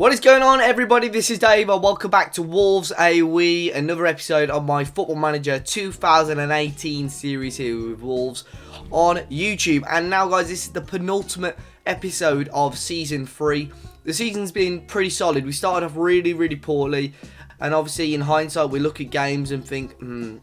What is going on, everybody? This is Dave and welcome back to Wolves AOE, another episode of my Football Manager 2018 series here with Wolves on YouTube. And now, guys, this is the penultimate episode of Season 3. The season's been pretty solid. We started off really poorly, and obviously in hindsight we look at games and think,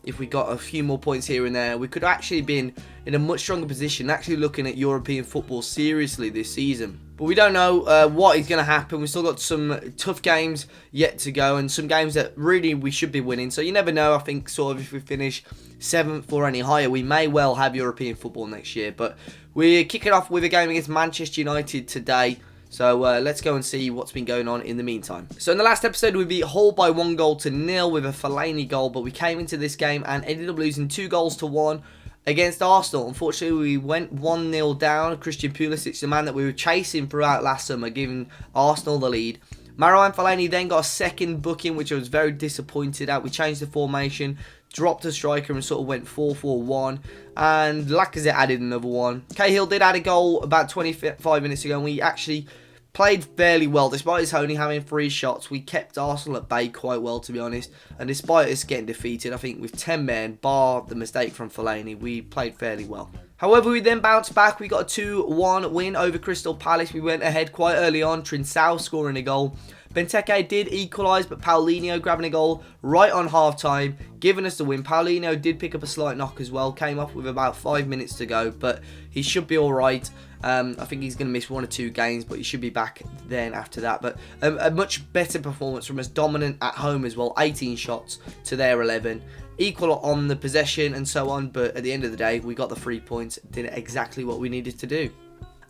if we got a few more points here and there, we could have actually been in a much stronger position, actually looking at European football seriously this season. But we don't know what is going to happen. We've still got some tough games yet to go, and some games that really we should be winning. So you never know. I think sort of if we finish 7th or any higher, we may well have European football next year. But we're kicking off with a game against Manchester United today. So let's go and see what's been going on in the meantime. So in the last episode, we beat Hull by 1-0 with a Fellaini goal. But we came into this game and ended up losing 2-1 against Arsenal. Unfortunately, we went 1-0 down. Christian Pulisic, the man that we were chasing throughout last summer, giving Arsenal the lead. Marouane Fellaini then got a second booking, which I was very disappointed at. We changed the formation, dropped a striker and sort of went 4-4-1. And Lacazette added another one. Cahill did add a goal about 25 minutes ago, and we actually played fairly well. Despite us only having 3 shots, we kept Arsenal at bay quite well, to be honest. And despite us getting defeated, I think with 10 men, bar the mistake from Fellaini, we played fairly well. However, we then bounced back. We got a 2-1 win over Crystal Palace. We went ahead quite early on, Trincao scoring a goal. Benteke did equalise, but Paulinho grabbing a goal right on half-time, giving us the win. Paulinho did pick up a slight knock as well, came off with about 5 minutes to go, but he should be alright. I think he's going to miss 1 or 2 games, but he should be back then after that. But a much better performance from us, dominant at home as well, 18 shots to their 11. Equal on the possession and so on, but at the end of the day, we got the 3 points, did exactly what we needed to do.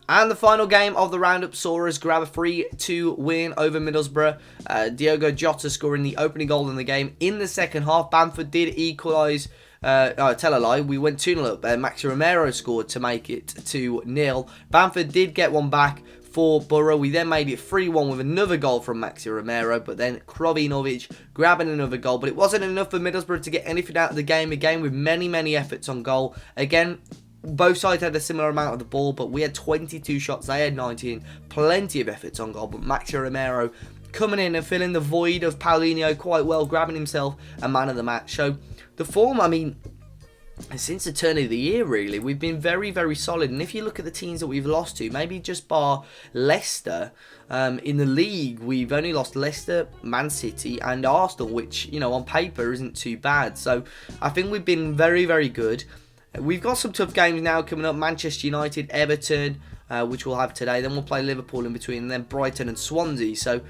And the final game of the roundup saw us grab a 3-2 win over Middlesbrough. Diogo Jota scoring the opening goal in the game. In the second half, Bamford did equalise. Tell a lie, we went 2-0 up. Maxi Romero scored to make it 2-0. Bamford did get one back for Borough. We then made it 3-1 with another goal from Maxi Romero, but then Krovinovic grabbing another goal. But it wasn't enough for Middlesbrough to get anything out of the game. Again, with many efforts on goal. Again, both sides had a similar amount of the ball, but we had 22 shots, they had 19. Plenty of efforts on goal, but Maxi Romero coming in and filling the void of Paulinho quite well, grabbing himself a man of the match. So the form, I mean, since the turn of the year, really, we've been very solid. And if you look at the teams that we've lost to, maybe just bar Leicester, in the league, we've only lost Leicester, Man City and Arsenal, which, you know, on paper isn't too bad. So I think we've been very good. We've got some tough games now coming up. Manchester United, Everton, which we'll have today. Then we'll play Liverpool in between, and then Brighton and Swansea. So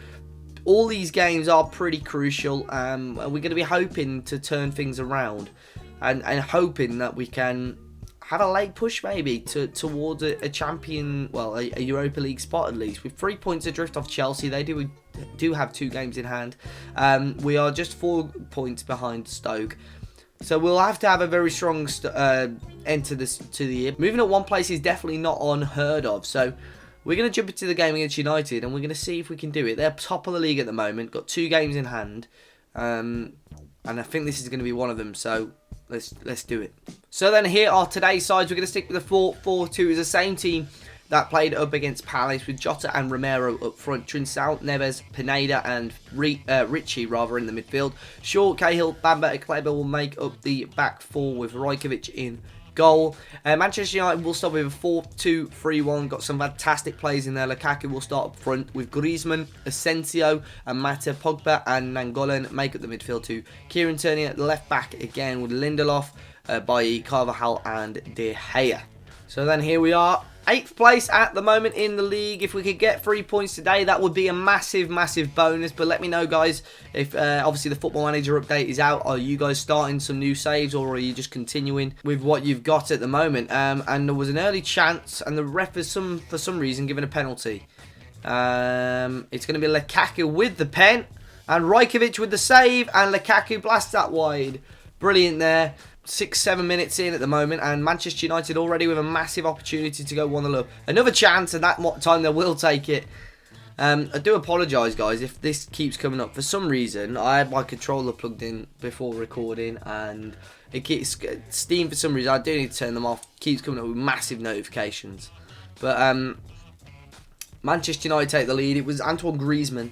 all these games are pretty crucial. We're going to be hoping to turn things around and hoping that we can have a late push maybe towards a champion, well, a Europa League spot at least. With 3 points adrift off Chelsea, they do have 2 games in hand. We are just 4 points behind Stoke. So we'll have to have a very strong end to the year. Moving at one place is definitely not unheard of. So we're going to jump into the game against United, and we're going to see if we can do it. They're top of the league at the moment, got 2 games in hand, and I think this is going to be one of them. So let's do it. So then here are today's sides. We're going to stick with the 4-4-2. It's the same team that played up against Palace, with Jota and Romero up front, Trincao, Neves, Pineda and Ritchie in the midfield. Shaw, Cahill, Bamba and Kleber will make up the back 4 with Rajkovic in goal. Manchester United will start with a 4-2-3-1. Got some fantastic plays in there. Lukaku will start up front with Griezmann, Asensio and Mata. Pogba and Nangolan make up the midfield too. Kieran Tierney at left back again with Lindelof, Bailly, Carvajal and De Gea. So then here we are, 8th place at the moment in the league. If we could get 3 points today, that would be a massive bonus. But let me know, guys, if obviously the Football Manager update is out. Are you guys starting some new saves, or are you just continuing with what you've got at the moment? And there was an early chance, and the ref has for some reason given a penalty. It's going to be Lukaku with the pen, and Rajkovic with the save, and Lukaku blasts that wide. Brilliant there. 6-7 minutes in at the moment, and Manchester United already with a massive opportunity to go 1-0 up. Another chance, and that time they will take it. I do apologise, guys, if this keeps coming up. For some reason, I had my controller plugged in before recording, and it keeps Steam, for some reason, I do need to turn them off. Keeps coming up with massive notifications. But Manchester United take the lead. It was Antoine Griezmann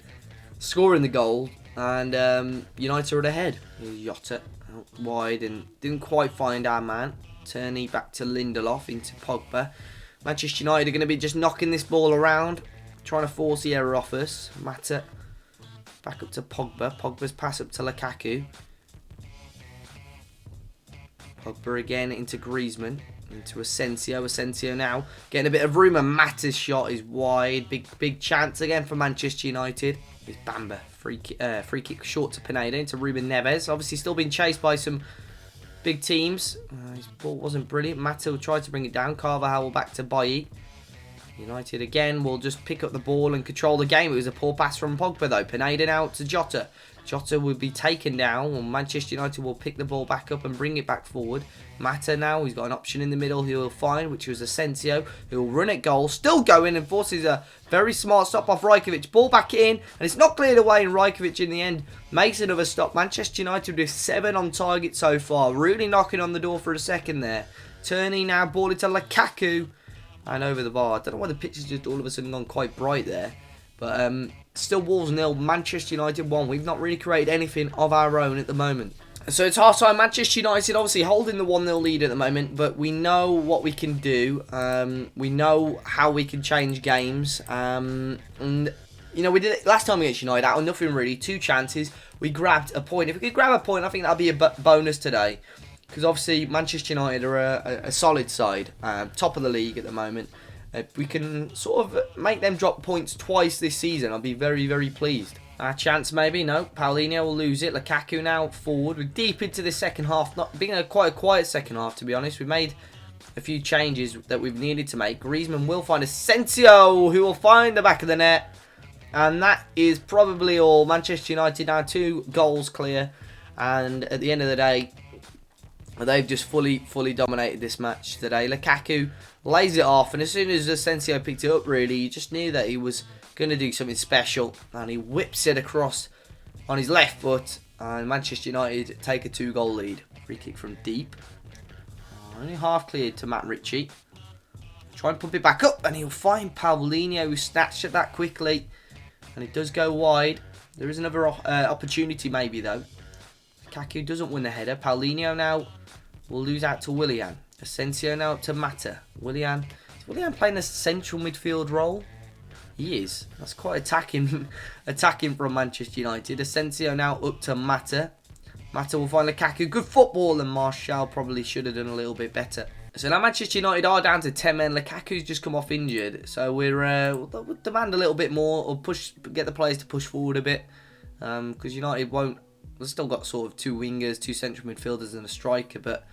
scoring the goal, and United are ahead. Jota out wide and didn't quite find our man. Turning back to Lindelof into Pogba. Manchester United are going to be just knocking this ball around, trying to force the error off us. Mata back up to Pogba. Pogba's pass up to Lukaku. Pogba again into Griezmann. Into Asensio. Asensio now getting a bit of room, and Mata's shot is wide. Big chance again for Manchester United. It's Bamba. Free kick short to Pineda into Ruben Neves. Obviously still being chased by some big teams. His ball wasn't brilliant. Mata will try to bring it down. Carvajal back to Bailly. United again will just pick up the ball and control the game. It was a poor pass from Pogba though. Pineda now to Jota. Jota will be taken down, and Manchester United will pick the ball back up and bring it back forward. Mata now, he's got an option in the middle he will find, which was Asensio, who will run at goal, still going, and forces a very smart stop off Rajkovic. Ball back in, and it's not cleared away, and Rajkovic in the end makes another stop. Manchester United with 7 on target so far, really knocking on the door for a second there. Turning now, ball into Lukaku, and over the bar. I don't know why the pitch has just all of a sudden gone quite bright there, but still Wolves 0, Manchester United 1. We've not really created anything of our own at the moment. So it's half time. Manchester United obviously holding the 1-0 lead at the moment, but we know what we can do. We know how we can change games. And you know, we did it last time against United out of nothing really. 2 chances. We grabbed a point. If we could grab a point, I think that'd be a bonus today. Because obviously Manchester United are a solid side, top of the league at the moment. If we can sort of make them drop points twice this season, I'll be very, very pleased. Our chance maybe, no. Paulinho will lose it. Lukaku now forward. We're deep into the second half. Not being quite a quiet second half, to be honest. We've made a few changes that we've needed to make. Griezmann will find Asensio, who will find the back of the net. And that is probably all. Manchester United now 2 goals clear. And at the end of the day, they've just fully dominated this match today. Lukaku lays it off, and as soon as Asensio picked it up, really, you just knew that he was going to do something special, and he whips it across on his left foot, and Manchester United take a 2-goal lead. Free kick from deep. Only half cleared to Matt Ritchie. Try and pump it back up, and he'll find Paulinho, who snatched at that quickly, and it does go wide. There is another opportunity maybe, though. Lukaku doesn't win the header. Paulinho now will lose out to Willian. Asensio now up to Mata. Is Willian playing a central midfield role? He is. That's quite attacking from Manchester United. Asensio now up to Mata. Mata will find Lukaku. Good football, and Martial probably should have done a little bit better. So now Manchester United are down to 10 men. Lukaku's just come off injured, so we'll demand a little bit more, or get the players to push forward a bit, because United won't. We've still got sort of 2 wingers, 2 central midfielders, and a striker, but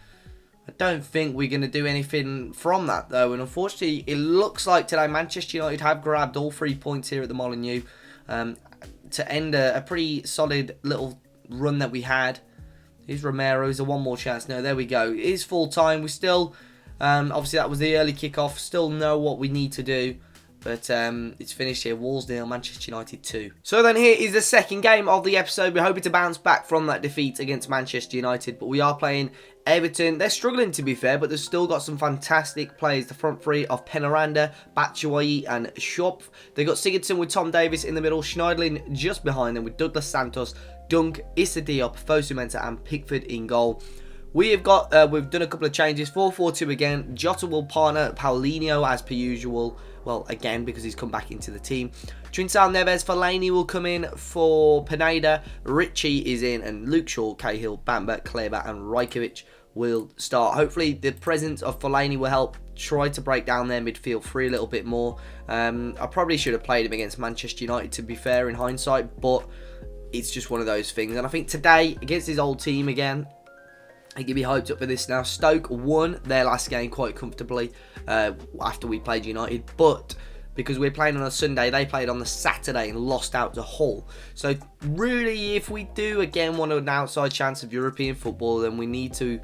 I don't think we're going to do anything from that, though. And unfortunately, it looks like today Manchester United have grabbed all 3 points here at the Molineux to end a pretty solid little run that we had. Here's Romero. Is there one more chance? No, there we go. It is full time. We still, obviously that was the early kickoff. Still know what we need to do. But it's finished here. Wolves 0, Manchester United 2. So then here is the second game of the episode. We're hoping to bounce back from that defeat against Manchester United. But we are playing Everton. They're struggling, to be fair, but they've still got some fantastic players. The front three of Penaranda, Batshuayi and Schopf. They've got Sigurdsson with Tom Davis in the middle. Schneiderlin just behind them with Douglas Santos, Dunk, Issa Diop, Fosu Mensah and Pickford in goal. We've done a couple of changes. 4-4-2 again. Jota will partner Paulinho as per usual. Well, again, because he's come back into the team. Trincao, Neves, Fellaini will come in for Pineda. Ritchie is in, and Luke Shaw, Cahill, Bamba, Kleber and Rajkovic will start. Hopefully, the presence of Fellaini will help try to break down their midfield three a little bit more. I probably should have played him against Manchester United, to be fair, in hindsight, but it's just one of those things. And I think today, against his old team again, he can be hyped up for this now. Stoke won their last game quite comfortably after we played United, but because we're playing on a Sunday, they played on the Saturday and lost out to Hull. So really, if we do again want an outside chance of European football, then we need to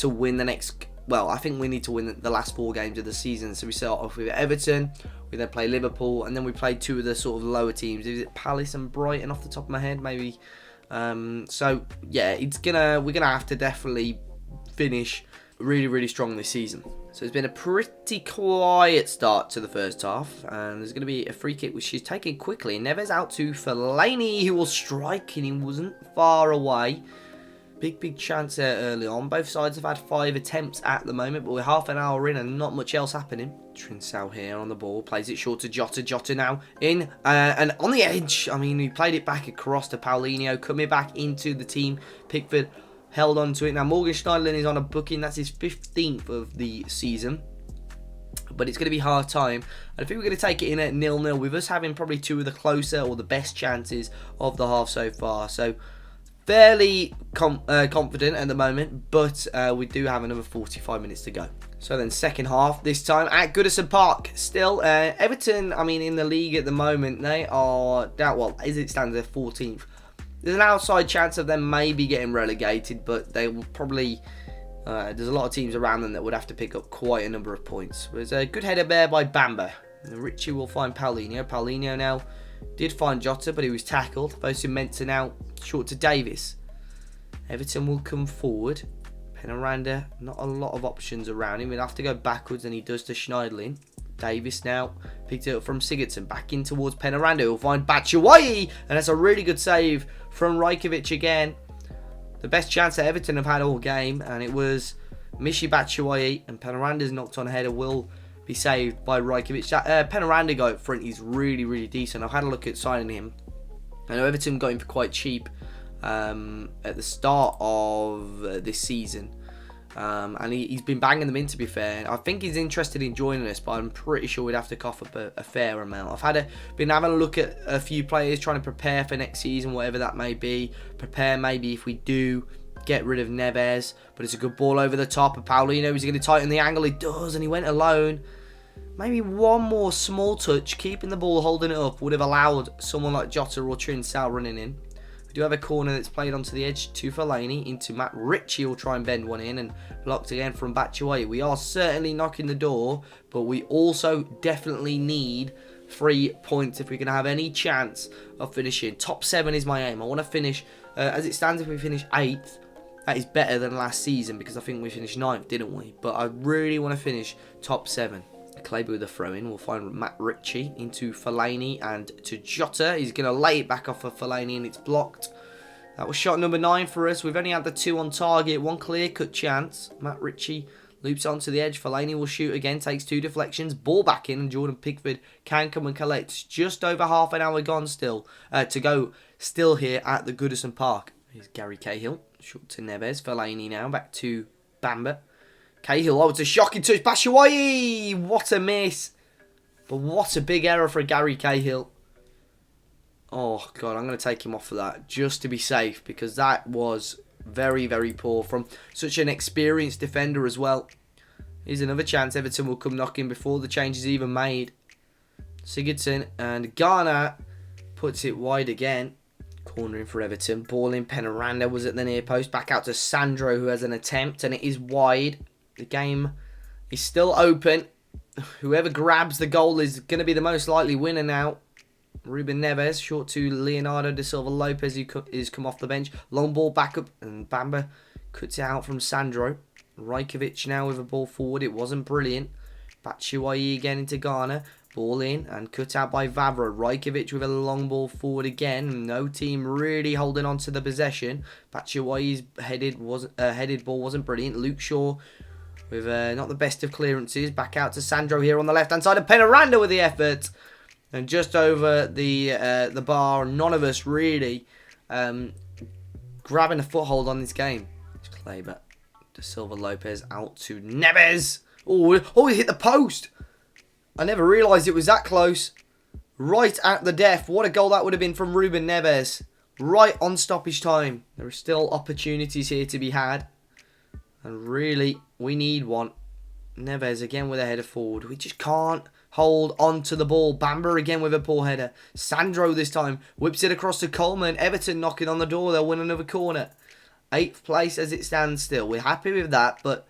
win the next. Well, I think we need to win the last 4 games of the season. So we start off with Everton, we then play Liverpool, and then we play 2 of the sort of lower teams. Is it Palace and Brighton off the top of my head, maybe? So yeah, we're gonna have to definitely finish really strong this season. So it's been a pretty quiet start to the first half, and there's going to be a free kick which she's taken quickly. Neves out to Fellaini, who will strike, and he wasn't far away. Big chance there early on. Both sides have had 5 attempts at the moment, but we're half an hour in and not much else happening. Trincao here on the ball, plays it short to Jota. Jota now in, and on the edge. I mean, he played it back across to Paulinho, coming back into the team. Pickford held on to it. Now, Morgan Schneiderlin is on a booking. That's his 15th of the season. But it's going to be half time. I think we're going to take it in at 0-0, with us having probably 2 of the closer or the best chances of the half so far. So, fairly confident at the moment, but we do have another 45 minutes to go. So then second half, this time at Goodison Park. Still, Everton, I mean, in the league at the moment, they are, well, as it stands, they're 14th. There's an outside chance of them maybe getting relegated, but they will probably, there's a lot of teams around them that would have to pick up quite a number of points. There's a good header there by Bamba. Richie will find Paulinho. Paulinho now did find Jota, but he was tackled. Fosu-Mensah now short to Davis. Everton will come forward. Penaranda, not a lot of options around him. He'll have to go backwards, and he does to Schneiderlin. Davis now picked it up from Sigurdsson. Back in towards Penaranda. He'll find Batshuayi, and that's a really good save from Rajkovic again. The best chance that Everton have had all game, and it was Michy Batshuayi, and Penaranda's knocked on header will be saved by Rajkovic. That Penaranda guy up front, he's really decent. I've had a look at signing him. I know Everton got him for quite cheap at the start of this season, and he's been banging them in, to be fair. I think he's interested in joining us, but I'm pretty sure we'd have to cough up a fair amount. I've been having a look at a few players, trying to prepare for next season, whatever that may be. Prepare maybe if we do get rid of Neves, but it's a good ball over the top of Paulinho. Is he going to tighten the angle? He does, and he went alone. Maybe one more small touch, keeping the ball, holding it up, would have allowed someone like Jota or Trincao running in. We do have a corner that's played onto the edge to Fellaini, into Matt Ritchie. Will try and bend one in, and blocked again from Batshuayi. We are certainly knocking the door, but we also definitely need 3 points if we can have any chance of finishing. Top 7 is my aim. I want to finish, as it stands, if we finish 8th, that is better than last season, because I think we finished 9th, didn't we? But I really want to finish top 7. Clayby with a throw-in. We'll find Matt Ritchie into Fellaini and to Jota. He's going to lay it back off of Fellaini, and it's blocked. That was shot number 9 for us. We've only had the 2 on target. One clear-cut chance. Matt Ritchie loops onto the edge. Fellaini will shoot again. Takes 2 deflections. Ball back in, and Jordan Pickford can come and collect. Just over half an hour gone still to go still here at the Goodison Park. Here's Gary Cahill. Short to Neves. Fellaini now. Back to Bamba. Cahill, oh, it's a shocking touch. Batshuayi! What a miss. But what a big error for Gary Cahill. Oh, God, I'm going to take him off for that, just to be safe, because that was very poor from such an experienced defender as well. Here's another chance. Everton will come knocking before the change is even made. Sigurdsson, and Garner puts it wide again. Cornering for Everton. Ball in. Penaranda was at the near post. Back out to Sandro, who has an attempt, and it is wide. The game is still open. Whoever grabs the goal is going to be the most likely winner now. Ruben Neves, short to Leonardo da Silva Lopez, who is come off the bench. Long ball back up, and Bamba cuts it out from Sandro. Rajkovic now with a ball forward. It wasn't brilliant. Batshuayi again into Garner. Ball in and cut out by Vavra. Rajkovic with a long ball forward again. No team really holding on to the possession. Batshuayi's headed ball wasn't brilliant. Luke Shaw with not the best of clearances. Back out to Sandro here on the left-hand side. And Penaranda with the effort. And just over the bar. None of us really grabbing a foothold on this game. It's Kleber. Da Silva Lopez out to Neves. Oh, he hit the post. I never realised it was that close. Right at the death. What a goal that would have been from Ruben Neves. Right on stoppage time. There are still opportunities here to be had. And really, we need one. Neves again with a header forward. We just can't hold on to the ball. Bamba again with a poor header. Sandro this time whips it across to Coleman. Everton knocking on the door. They'll win another corner. 8th place as it stands still. We're happy with that, but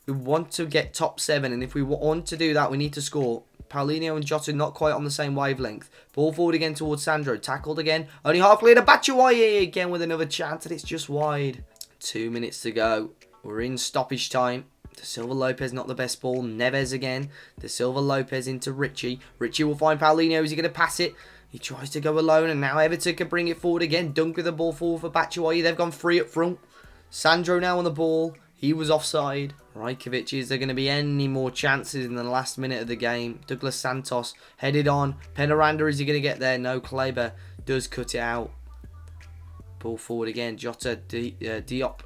we want to get top 7. And if we want to do that, we need to score. Paulinho and Jota not quite on the same wavelength. Ball forward again towards Sandro. Tackled again. Only half clear to Batshuayi again with another chance, and it's just wide. 2 minutes to go. We're in stoppage time. De Silva Lopez, not the best ball. Neves again. De Silva Lopez into Richie. Richie will find Paulinho. Is he going to pass it? He tries to go alone, and now Everton can bring it forward again. Dunk with the ball forward for Batshuayi. They've gone free up front. Sandro now on the ball. He was offside. Rajkovic, is there going to be any more chances in the last minute of the game? Douglas Santos headed on. Penaranda, is he going to get there? No, Kleber does cut it out. Ball forward again. Jota, Diop.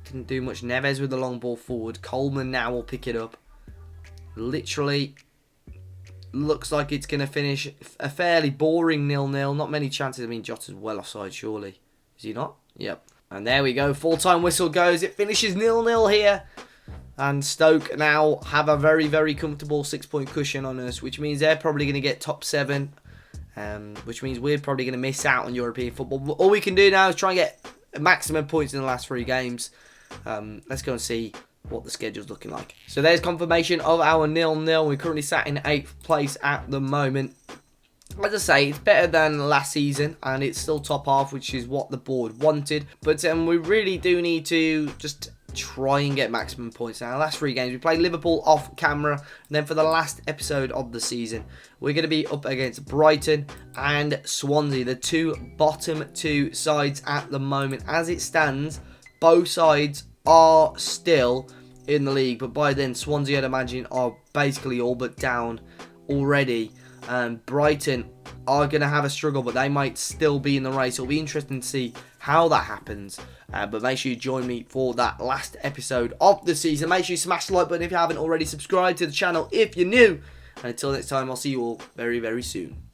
Didn't do much. Neves with the long ball forward. Coleman now will pick it up. Literally looks like it's going to finish a fairly boring 0-0. Not many chances. I mean, Jota's well offside, surely. Is he not? Yep. And there we go. Full-time whistle goes. It finishes 0-0 here. And Stoke now have a very, very comfortable 6-point cushion on us, which means they're probably going to get top 7. Which means we're probably going to miss out on European football. All we can do now is try and get maximum points in the last 3 games. Let's go and see what the schedule's looking like. So there's confirmation of our 0-0. We're currently sat in 8th place at the moment. As I say, it's better than last season, and it's still top half, which is what the board wanted. But we really do need to just try and get maximum points. Now, last 3 games, we played Liverpool off camera. And then for the last episode of the season, we're going to be up against Brighton and Swansea, the bottom 2 sides at the moment. As it stands, both sides are still in the league, but by then Swansea, I'd imagine, are basically all but down already. Brighton are going to have a struggle, but they might still be in the race. It'll be interesting to see how that happens. But make sure you join me for that last episode of the season. Make sure you smash the like button if you haven't already. Subscribe to the channel if you're new. And until next time, I'll see you all very, very soon.